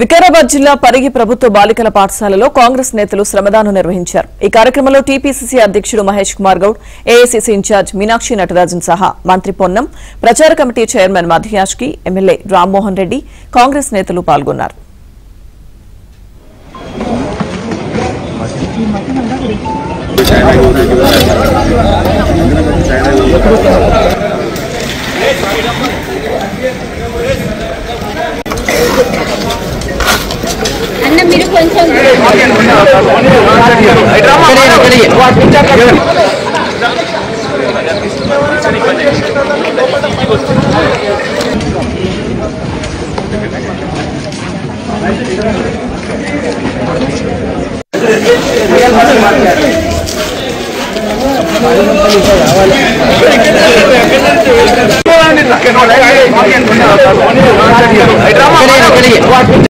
వికారాబాద్ జిల్లా పరిగి ప్రభుత్వ బాలికల పాఠశాలలో కాంగ్రెస్ నేతలు శ్రమదానం నిర్వహించారు. ఈ కార్యక్రమంలో టీపీసీసీ అధ్యక్షుడు మహేష్ కుమార్ గౌడ్, ఏఐసీసీ ఇన్ఛార్జ్ మీనాక్షి నటరాజన్ సహా మంత్రి పొన్నం, ప్రచార committee chairman Madhuyashki, MLA Rammohan Reddy, Congress నేతలు పాల్గొన్నారు. మీరు కొంచెం